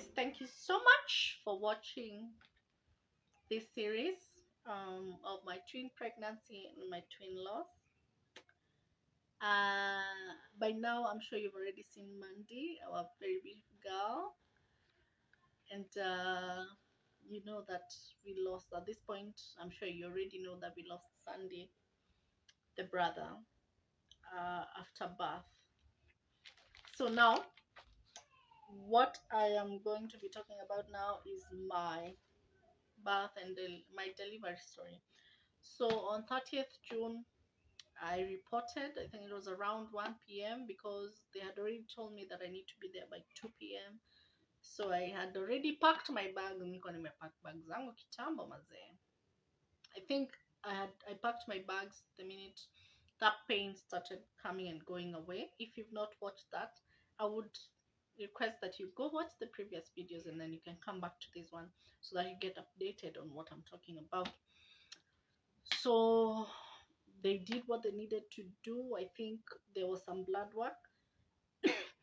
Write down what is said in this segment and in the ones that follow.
guys, thank you so much for watching this series of my twin pregnancy and my twin loss. By now, I'm sure you've already seen Mandy, our very beautiful girl, and you know that we lost at this point. I'm sure you already know that we lost Sandy, the brother, after birth. So now, what I am going to be talking about now is my birth and my delivery story. So on 30th June, I reported, I think it was around 1 p.m. because they had already told me that I need to be there by 2 p.m. So I had already packed my bag. Niko nimepack bag zangu kitambo mazee. I think I packed my bags the minute that pain started coming and going away. If you've not watched that, I would request that you go watch the previous videos and then you can come back to this one so that you get updated on what I'm talking about. So they did what they needed to do. I think there was some blood work,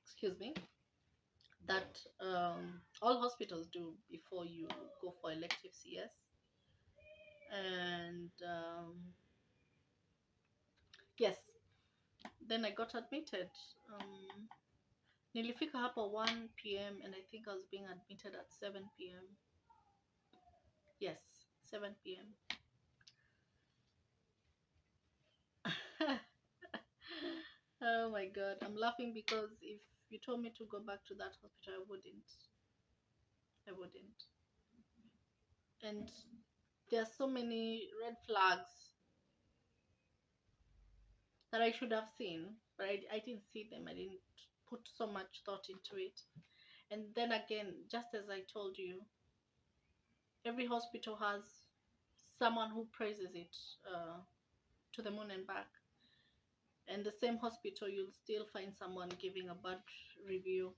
excuse me, that all hospitals do before you go for elective CS. And yes, then I got admitted. Nilifika hapo 1 p.m. and I think I was being admitted at 7 p.m. Yes, 7 p.m. Oh my god, I'm laughing because if you told me to go back to that hospital, I wouldn't. I wouldn't. And there are so many red flags that I should have seen, but I didn't see them. I didn't put so much thought into it. And then again, just as I told you, every hospital has someone who praises it to the moon and back. And the same hospital, you'll still find someone giving a bad review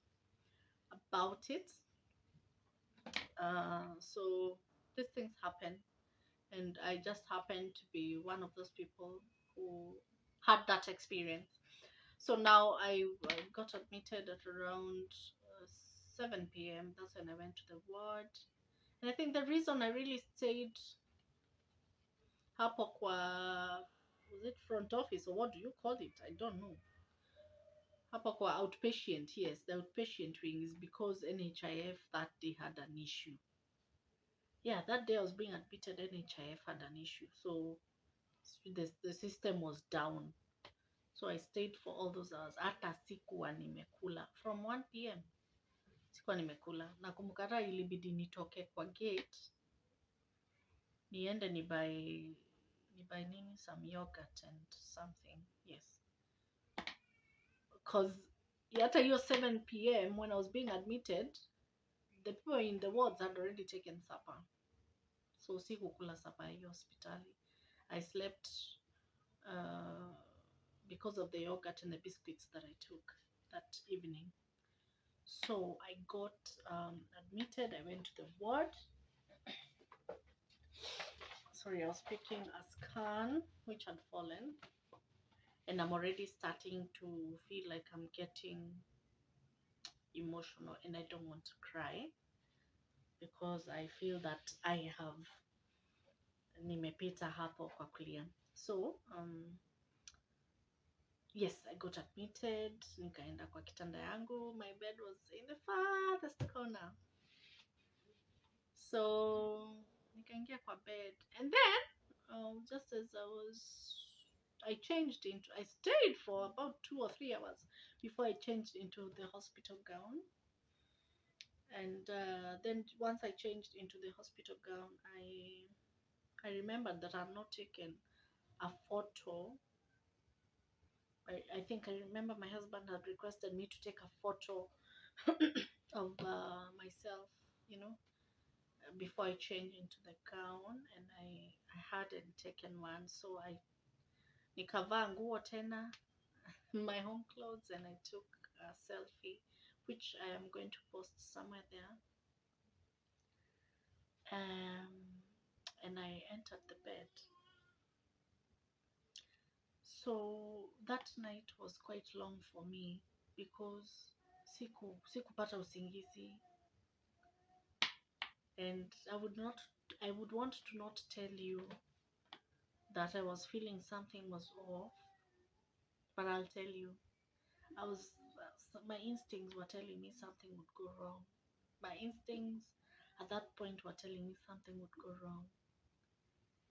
about it. So these things happen, and I just happened to be one of those people who had that experience. So now I got admitted at around 7 p.m. That's when I went to the ward. And I think the reason I really stayed hapo kwa, was it front office or what do you call it? I don't know. Hapo kwa outpatient, yes, the outpatient wing is because NHIF that day had an issue. Yeah, that day I was being admitted, NHIF had an issue. So the system was down. So I stayed for all those hours. Hata sikuwa nimekula from 1 p.m. Sikuwa nimekula. Nakumbuka hata ilibidi nitoke kwa gate niende ni buy nini, some yogurt and something. Yes. Because hata hiyo 7 p.m. when I was being admitted, the people in the wards had already taken supper. So sikukula supper hiyo hospitali. I slept because of the yogurt and the biscuits that I took that evening. So I got admitted. I went to the ward. Sorry, I was picking a scan which had fallen, and I'm already starting to feel like I'm getting emotional, and I don't want to cry because I feel that I have nimepita hapo kwa kulia. So yes, I got admitted. Nikaenda kwa kitanda yangu. My bed was in the farthest corner. So nikaingia kwa bed, and then just as I changed into, I stayed for about 2 or 3 hours before I changed into the hospital gown. And then once I changed into the hospital gown, I remembered that I've not taken a photo. I think I remember my husband had requested me to take a photo of myself, you know, before I changed into the gown, and I hadn't taken one. So I nikavaa nguo tena, my home clothes, and I took a selfie, which I am going to post somewhere there. And I entered the bed. So that night was quite long for me because sikupata usingizi. And I would want to not tell you that I was feeling something was off, but I'll tell you, I was, my instincts were telling me something would go wrong. My instincts at that point were telling me something would go wrong.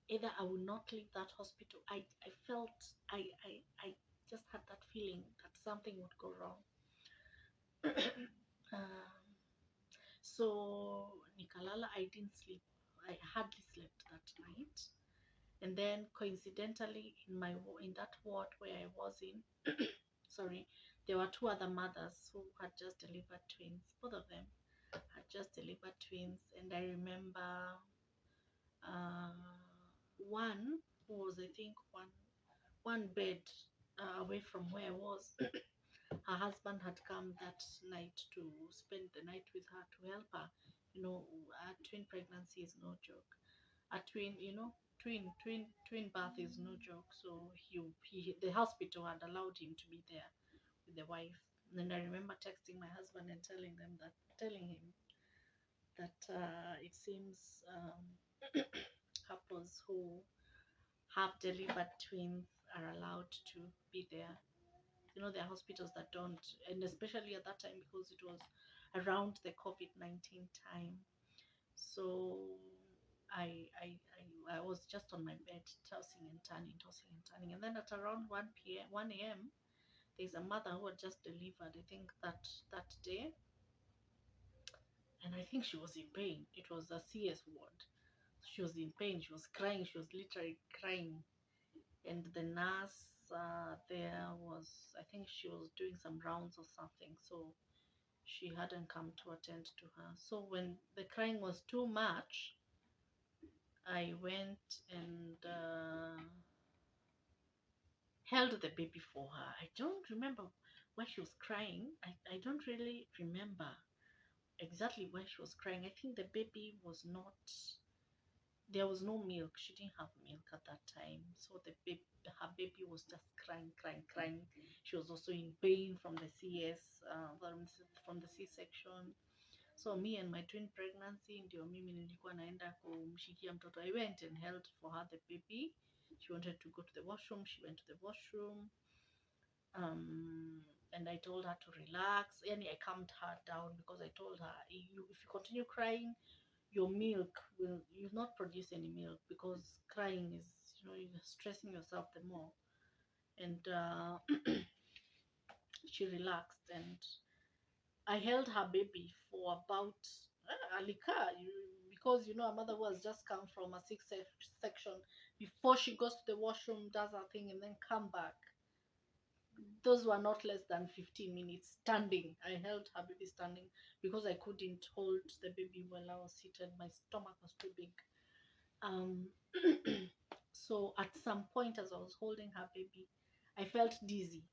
Either I would not leave that hospital. I felt, I just had that feeling that something would go wrong. um, so Nikalala, I didn't sleep. I hardly slept that night. And then coincidentally, in that ward where I was in, sorry, there were two other mothers who had just delivered twins. Both of them had just delivered twins, and I remember uh, one who was, I think, one bed away from where I was. Her husband had come that night to spend the night with her to help her. You know, a twin pregnancy is no joke. A twin, you know, twin birth is no joke. So the hospital had allowed him to be there with the wife. And I remember texting my husband and telling him that it seems couples who have delivered twins are allowed to be there. You know, there are hospitals that don't, and especially at that time because it was around the COVID-19 time. So I was just on my bed, tossing and turning, and then at around 1 a.m. there's a mother who had just delivered, I think that day, and I think she was in pain. It was a CS ward. She was in pain. She was crying. She was literally crying, and the nurse there was, I think she was doing some rounds or something, so she hadn't come to attend to her. So when the crying was too much, I went and held the baby for her. I don't remember why she was crying. I don't really remember exactly why she was crying. I think the baby was not, there was no milk. She didn't have milk at that time. So her baby was just crying. She was also in pain from the from the C-section. So me and my twin pregnancy, ndio mimi nilikuwa naenda kumshikia mtoto. I went and held for her the baby. She wanted to go to the washroom. She went to the washroom. And I told her to relax. And I calmed her down because I told her, if you continue crying, your milk you'll not produce any milk, because crying is, you're stressing yourself the more. And she relaxed, and I held her baby for about Alika, because her mother was just come from a section. Before she goes to the washroom, does her thing, and then come back. Those were not less than 15 minutes standing. I held her baby standing because I couldn't hold the baby while I was seated. My stomach was too big. So at some point, as I was holding her baby, I felt dizzy.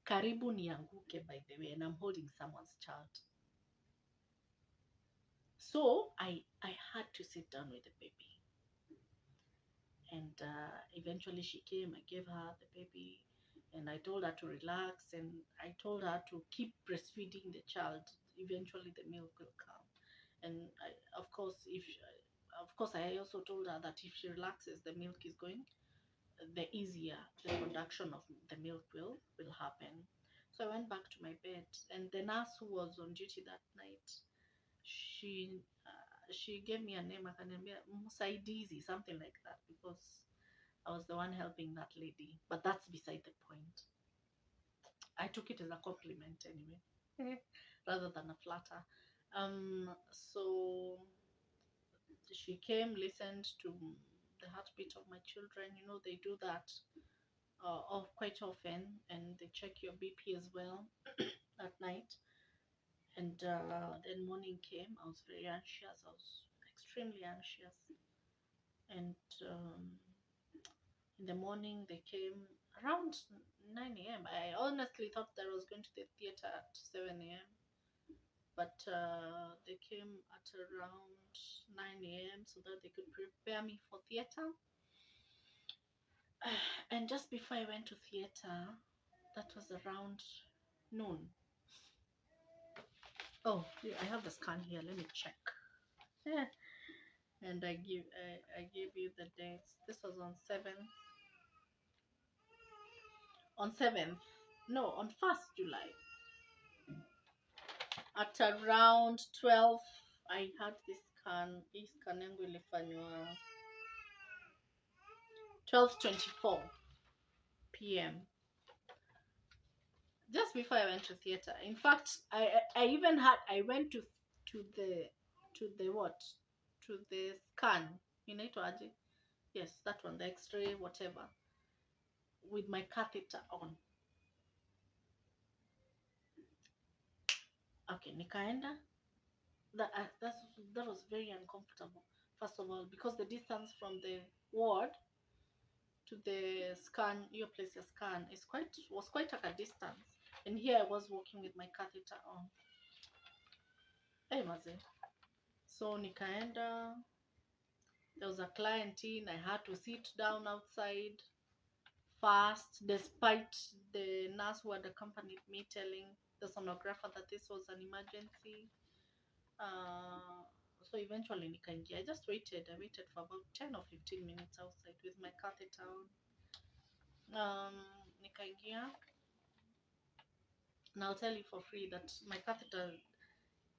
Karibu nianguke, by the way, and I'm holding someone's child. So I had to sit down with the baby. And eventually she came. I gave her the baby, and I told her to relax, and I told her to keep breastfeeding the child. Eventually the milk will come. And of course, I also told her that if she relaxes, the milk is going, the easier the production of the milk will happen. So I went back to my bed, and the nurse who was on duty that night, she gave me a name, akaniambia Msaidizi, something like that, because I was the one helping that lady. But that's beside the point. I took it as a compliment anyway, rather than a flatter. So she came, listened to the heartbeat of my children. They do that quite often, and they check your BP as well at night. And then morning came. I was very anxious. I was extremely anxious. And in the morning, they came around 9 a.m. I honestly thought that I was going to the theater at 7 a.m. But they came at around 9 a.m. so that they could prepare me for theater. And just before I went to theater, that was around noon. Oh, I have the scan here. Let me check. And I gave you the dates. This was on 7th. No, on 1st July. At around 12, I had this scan. Hii scan yangu ilifanywa 12:24 p.m. just before I went to theater. In fact, I went to the what? To the scan. Inaitwaje? Yes, that one, the X-ray, whatever, with my catheter on. Okay, nikaenda. That was very uncomfortable. First of all, because the distance from the ward to the scan, your place, your scan, was quite like a distance. And here I was walking with my catheter on. Hey, maze. So nikaenda. There was a client in. I had to sit down outside fast, despite the nurse who had accompanied me telling the sonographer that this was an emergency. So eventually nikaingia. I just waited. I waited for about 10 or 15 minutes outside with my catheter on. Nikaingia. And I'll tell you for free that my catheter,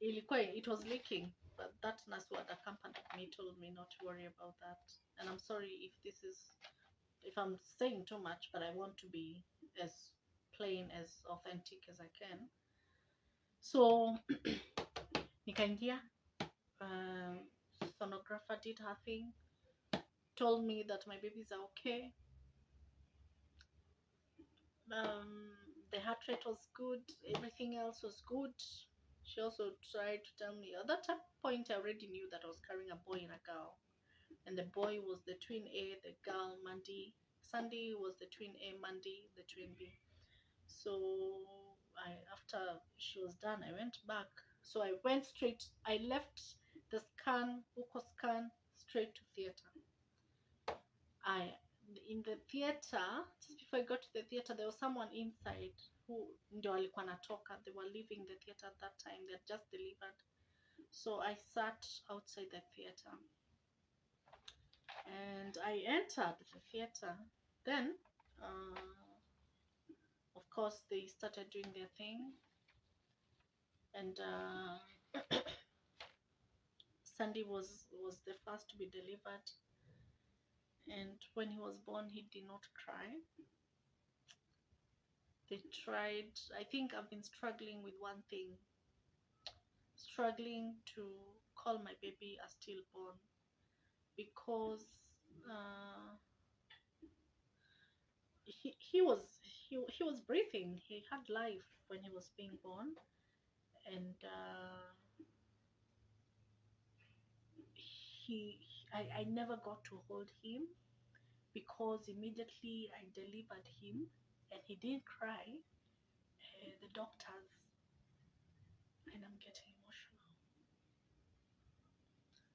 it was leaking. But that nurse who had accompanied me told me not to worry about that. And I'm sorry if I'm saying too much, but I want to be as plain, as authentic as I can. So nikaingia. Sonographer did her thing, told me that my babies are okay. The heart rate was good, everything else was good. She also tried to tell me, at that point I already knew that I was carrying a boy and a girl, and the boy was the twin A, the girl Mandy. Sandy was the twin A, Mandy the twin B. So after she was done, I went back. So I left the Uko scan, straight to theater. In the theater, just before I got to the theater, there was someone inside who ndio alikuwa natoka. They were leaving the theater at that time. They had just delivered. So I sat outside the theater and I entered the theater. Then, of course, they started doing their thing, and Sandy was the first to be delivered. And when he was born, he did not cry. They tried. I think I've been struggling with one thing, struggling to call my baby a stillborn, because he was breathing. He had life when he was being born, and I never got to hold him, because immediately I delivered him and he didn't cry. The doctors, and I'm getting emotional.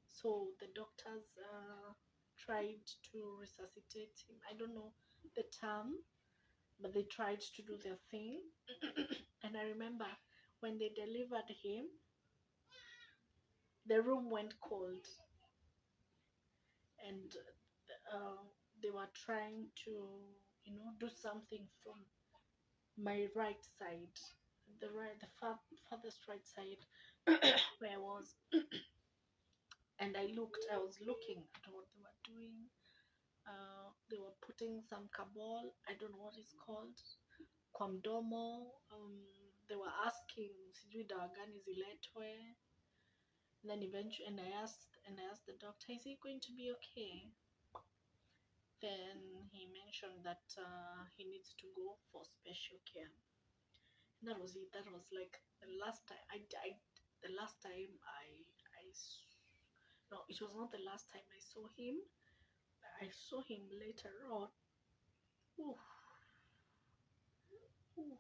So the doctors tried to resuscitate him. I don't know the term, but they tried to do their thing. And I remember when they delivered him, the room went cold, and they were trying to, do something from my right side, the farthest right side, where I was. And I was looking at what they were doing. They were putting some cabal, I don't know what it's called, kwa mdomo. They were asking sijui dawa gani ziletwe. And then eventually, and I asked the doctor, is he going to be okay? Then he mentioned that he needs to go for special care. And that was it. That was like the last time no, it was not the last time I saw him. I saw him later on. Ooh. Ooh.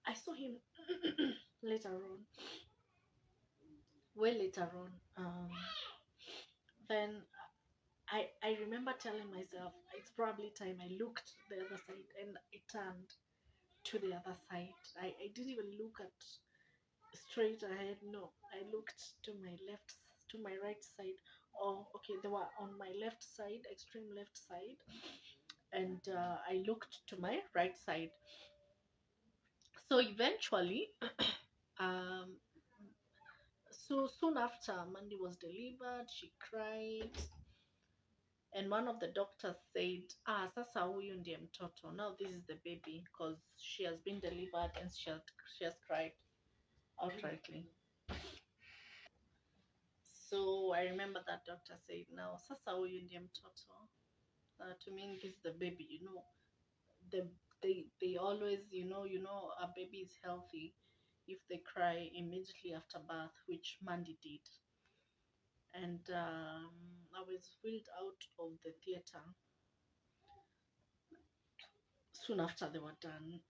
I saw him later on, way later on. Then I remember telling myself, it's probably time. I looked the other side and I turned to the other side. I didn't even look at straight ahead. No, I looked to my left, to my right side. Oh, okay, they were on my left side, extreme left side, and I looked to my right side. So eventually, um, so soon after Mandy was delivered, she cried, and one of the doctors said, "Ah, sasa huyu ndiye mtoto. Now this is the baby, because she has been delivered and she has cried outrightly." So I remember that doctor said, "Now sasa huyu ndiye mtoto." To mean this is the baby, the they always, a baby is healthy if they cry immediately after birth, which Mandy did. And I was wheeled out of the theater soon after they were done.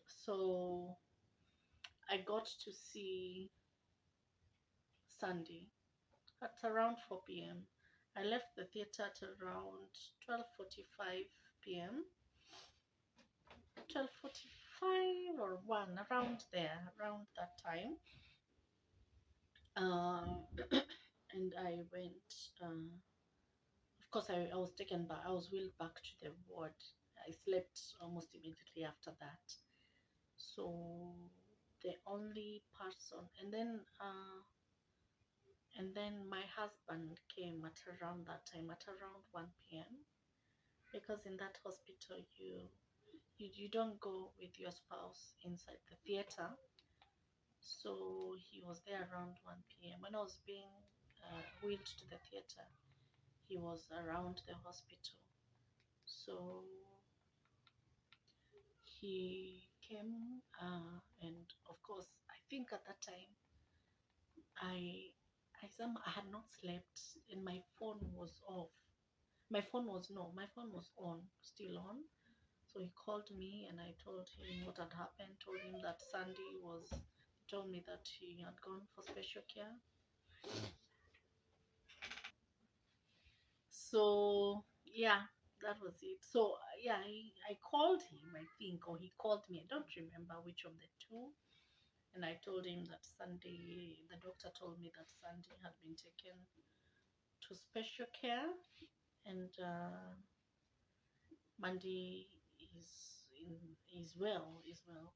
So I got to see Sandy at around 4 p.m. I left the theater at around 12:45 p.m. 12:45 or 1, around there, around that time. Um, and I went. Of course, I was taken back. I was wheeled back to the ward. I slept almost immediately after that. So the only person, and then my husband came at around that time, at around 1 p.m. Because in that hospital, you don't go with your spouse inside the theater. So he was there around 1 p.m. When I was being wheeled to the theater, he was around the hospital. So he came, and of course, I think at that time, I I had not slept, and my phone was off. My phone was no, my phone was on, still on. So he called me, and I told him what had happened. Told him that Sandy was. Told me that he had gone for special care. So yeah, that was it. So yeah, I called him, I think, or he called me. I don't remember which of the two. And I told him that Sunday, the doctor told me that Sunday had been taken to special care, and Monday is well, is well.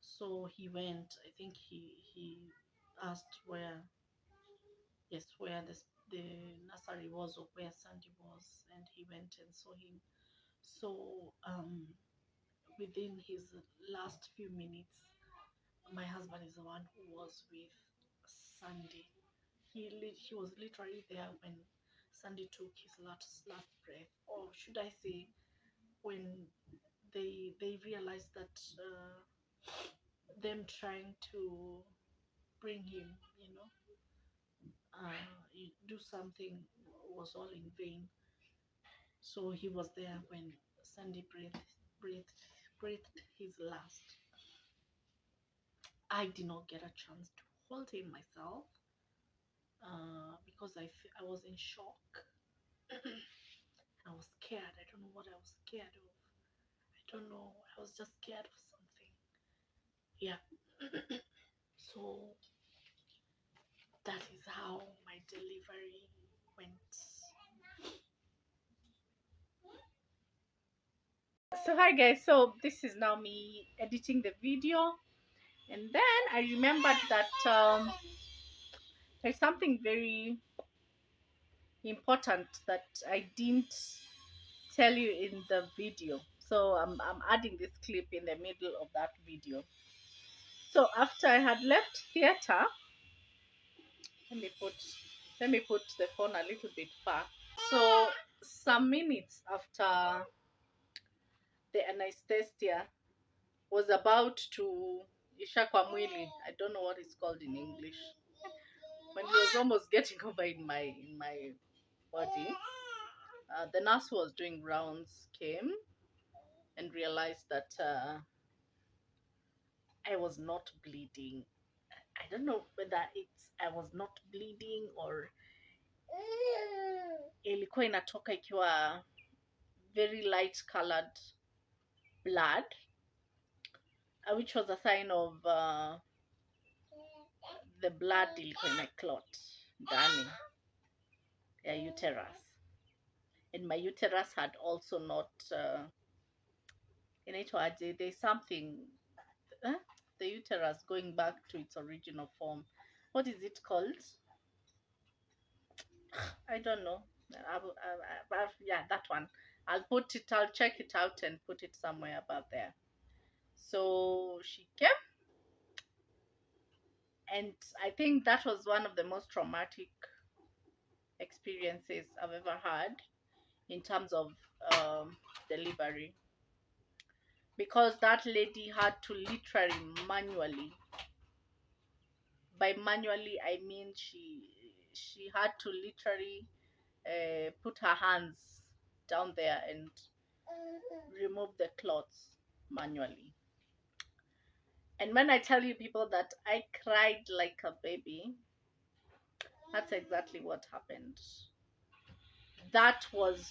So he went. I think he asked where, yes, where the nursery was, or where Sandy was, and he went and saw him. So within his last few minutes, my husband is the one who was with Sandy. He was literally there when Sandy took his last breath, or should I say, when they realized that them trying to bring him, do something was all in vain. So he was there when Sandy breathed, breathed his last. I did not get a chance to hold him myself because I was in shock. I was scared. I don't know what I was scared of. I don't know. I was just scared of something. Yeah. So that is how my delivery went. So hi guys. So this is now me editing the video, and then I remembered that there's something very important that I didn't tell you in the video. So I'm adding this clip in the middle of that video. So after I had left theater, let me put the phone a little bit far. So some minutes after the anesthesia was about to isha kwa mwili, I don't know what it's called in English. When he was almost getting over in my body, the nurse who was doing rounds came and realized that I was not bleeding. I don't know whether it's I was not bleeding or ilikuwa inatoka ikiwa very light colored blood, which was a sign of the blood ilikuwa imeclot ndani ya uterus, and my uterus had also not inaitwaje, there's something the uterus going back to its original form. What is it called? I don't know. Yeah, that one. I'll check it out and put it somewhere about there. So she came, and I think that was one of the most traumatic experiences I've ever had in terms of delivery, because that lady had to literally manually, by manually I mean she had to literally put her hands down there and remove the clots manually. And when I tell you people that I cried like a baby, that's exactly what happened. That was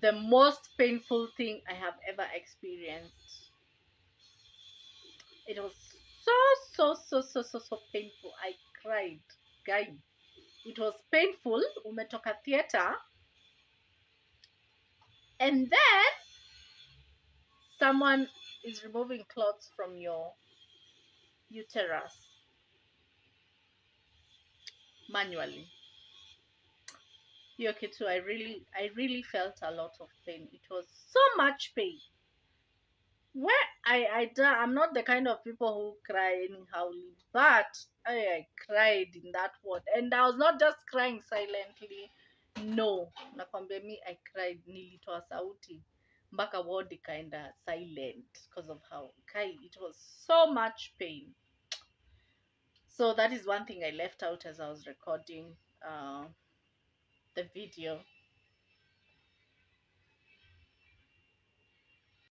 the most painful thing I have ever experienced. It was so painful. I cried, guy. It was painful. Umetoka theater, and then someone is removing clots from your uterus manually. Hiyo kitu, I really felt a lot of pain. It was so much pain. Where I'm not the kind of people who cry anyhow, but I cried in that word, and I was not just crying silently. No, nakwambia me, I cried, nilitoa sauti mpaka word ikaenda silent because of how it was so much pain. So that is one thing I left out as I was recording the video.